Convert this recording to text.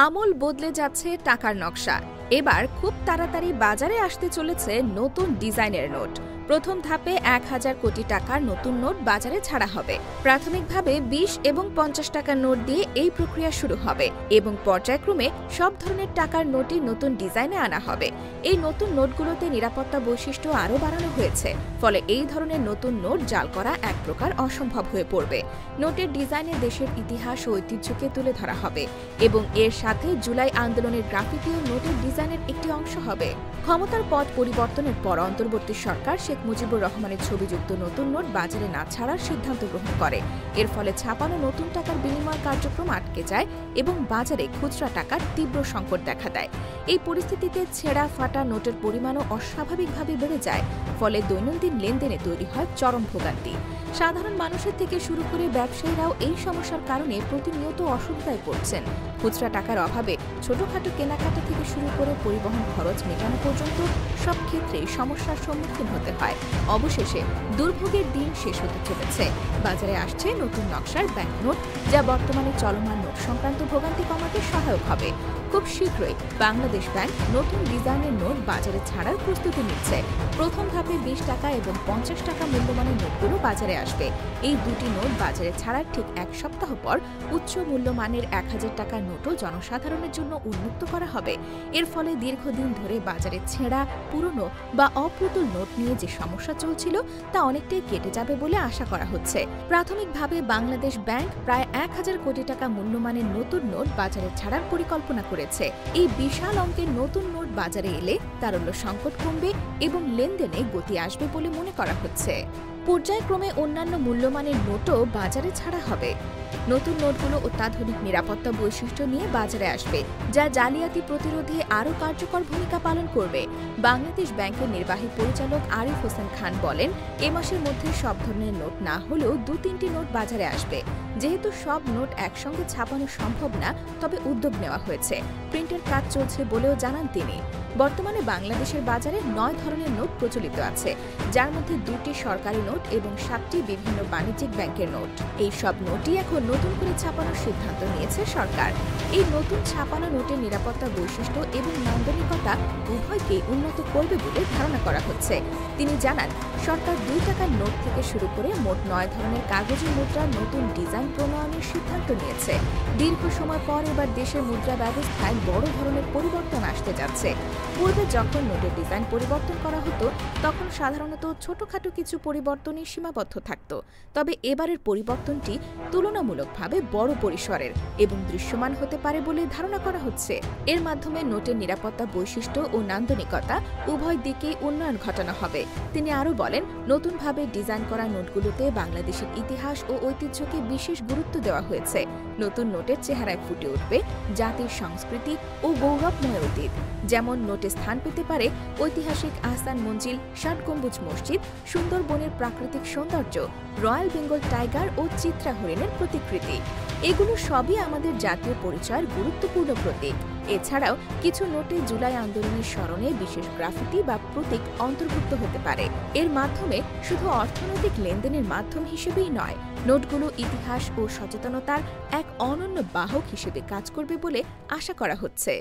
আমল বদলে যাচ্ছে টাকার নকশা। এবার খুব তাড়াতাড়ি বাজারে আসতে চলেছে নতুন ডিজাইনের নোট। প্রথম ধাপে ১,০০০ কোটি টাকার নতুন নোট বাজারে ছাড়া হবে। প্রাথমিকভাবে ২০ এবং ৫০ টাকার নোট দিয়ে এই প্রক্রিয়া শুরু হবে এবং পর্যায়ক্রমে সব ধরনের টাকার নোটই নতুন ডিজাইনে আনা হবে। এই নতুন নোটগুলোতে নিরাপত্তা বৈশিষ্ট্য আরও বাড়ানো হয়েছে, ফলে এই ধরনের নতুন নোট জাল করা এক প্রকার অসম্ভব হয়ে পড়বে। নোটের ডিজাইনে দেশের ইতিহাস ও ঐতিহ্যকে তুলে ধরা হবে এবং এর সাথে জুলাই আন্দোলনের গ্রাফিতিও নোটের ডিজাইনের একটি অংশ হবে। ক্ষমতার পথ পরিবর্তনের পর অন্তর্বর্তী সরকার শেখ মুজিবুর রহমানের ছবিযুক্ত নতুন নোট বাজারে না ছাড়ার সিদ্ধান্ত গ্রহণ করে। এর ফলে ছাপানো নতুন টাকার বিনিময় কার্যক্রম আটকে যায় এবং বাজারে খুচরা টাকার তীব্র সংকট দেখা দেয়। এই পরিস্থিতিতে ছেঁড়া ফাটা নোটের পরিমাণও অস্বাভাবিকভাবে বেড়ে যায়, ফলে দৈনন্দিন লেনদেনে তৈরি হয় চরম ভোগান্তি। সাধারণ মানুষের থেকে শুরু করে ব্যবসায়ীরাও এই সমস্যার কারণে প্রতিনিয়ত অসুবিধায় পড়ছেন। খুচরা টাকার অভাবে ছোটখাটো কেনাকাটা থেকে শুরু করে পরিবহন খরচ মেটানো পর্যন্ত সব ক্ষেত্রেই সমস্যার সম্মুখীন হতে হয়। অবশেষে দুর্ভোগের দিন শেষ হতে চলেছে। বাজারে আসছে নতুন নকশার ব্যাংকনোট, যা বর্তমানে চলমান নোট সংক্রান্ত ভোগান্তি কমাতে সহায়ক হবে। খুব শীঘ্রই বাংলাদেশ ব্যাংক নতুন ডিজাইনের নোট বাজারে ছাড়ার প্রস্তুতি নিচ্ছে। প্রথম ধাপে ২০ টাকা এবং ৫০ টাকা মূল্যমানের নোটগুলো বাজারে আসবে। এই দুটি নোট বাজারে ছাড়ার ঠিক এক সপ্তাহ পর উচ্চ মূল্যমানের ১,০০০ টাকার নোটও জনসাধারণের জন্য উন্মুক্ত করা হবে। এর ফলে দীর্ঘদিন ধরে বাজারে ছেঁড়া, পুরনো বা অপ্রতুল নোট নিয়ে যে সমস্যা চলছিল তা অনেকটাই কেটে যাবে বলে আশা করা হচ্ছে। প্রাথমিকভাবে বাংলাদেশ ব্যাংক প্রায় ১,০০০ কোটি টাকা মূল্যমানের নতুন নোট বাজারে ছাড়ার পরিকল্পনা করেছে। এই বিশাল অঙ্কের নতুন নোট বাজারে এলে তারল্য সংকট কমবে এবং লেনদেনে গতি আসবে বলে মনে করা হচ্ছে। পর্যায়ক্রমে অন্যান্য মূল্যমানের নোটও বাজারে ছাড়া হবে। নতুন নোটগুলো অত্যাধুনিক নিরাপত্তা বৈশিষ্ট্য নিয়ে বাজারে আসবে, যা জালিয়াতি প্রতিরোধে আরও কার্যকর ভূমিকা পালন করবে। বাংলাদেশ ব্যাংকের নির্বাহী পরিচালক আরিফ হোসেন খান বলেন, এ মাসের মধ্যে সব ধরনের নোট না হলেও ২-৩টি নোট বাজারে আসবে। যেহেতু সব নোট একসঙ্গে ছাপানো সম্ভব না, তবে উদ্যোগ নেওয়া হয়েছে। প্রিন্টের কাজ চলছে বলেও জানান তিনি। বর্তমানে বাংলাদেশের বাজারে ৯ ধরনের নোট প্রচলিত আছে, যার মধ্যে ২টি সরকারি নোট এবং ৭টি বিভিন্ন বাণিজ্যিক ব্যাংকের নোট। এই সব নোটই এখন নতুন করে ছাপানোর সিদ্ধান্ত নিয়েছে সরকার। এই নতুন ছাপানো নোটের নিরাপত্তা বৈশিষ্ট্য এবং নান্দনিকতা উভয়কেই উন্নত করবে বলে ধারণা করা হচ্ছে। তিনি জানান, সরকার ২ টাকার নোট থেকে শুরু করে মোট ৯ ধরনের কাগজি মুদ্রার নতুন ডিজাইন প্রণয়নের সিদ্ধান্ত নিয়েছে। দীর্ঘ সময় পর এবার দেশের মুদ্রা ব্যবস্থায় বড় ধরনের পরিবর্তন আসতে যাচ্ছে। পূর্বে যখন নোটের ডিজাইন পরিবর্তন করা হতো, তখন সাধারণত ছোটখাটো কিছু পরিবর্তনই সীমাবদ্ধ থাকত। তবে এবারের পরিবর্তনটি তুলনামূলকভাবে বড় পরিসরের এবং দৃশ্যমান হতে পারে বলে ধারণা করা হচ্ছে। এর মাধ্যমে নোটের নিরাপত্তা বৈশিষ্ট্য ও নান্দনিকতা উভয় দিকেই উন্নয়ন ঘটানো হবে। তিনি আরও বলেন, নতুনভাবে ডিজাইন করা নোটগুলোতে বাংলাদেশের ইতিহাস ও ঐতিহ্যকে বিশেষ গুরুত্ব দেওয়া হয়েছে। নতুন নোটের চেহারায় ফুটে উঠবে জাতির সংস্কৃতি ও গৌরবময় অতীত। যেমন নোটে স্থান পেতে পারে ঐতিহাসিক আহসান মঞ্জিল, ৬০ গম্বুজ মসজিদ, সুন্দরবনের প্রাকৃতিক সৌন্দর্য, রয়্যাল বেঙ্গল টাইগার ও চিত্রা হরিণের প্রতিকৃতি। এগুলো সবই আমাদের জাতীয় পরিচয়ের গুরুত্বপূর্ণ প্রতীক। এছাড়াও কিছু নোটে জুলাই আন্দোলনের স্মরণে বিশেষ গ্রাফিতি বা প্রতীক অন্তর্ভুক্ত হতে পারে। এর মাধ্যমে শুধু অর্থনৈতিক লেনদেনের মাধ্যম হিসেবেই নয়, নোটগুলো ইতিহাস ও সচেতনতার এক অনন্য বাহক হিসেবে কাজ করবে বলে আশা করা হচ্ছে।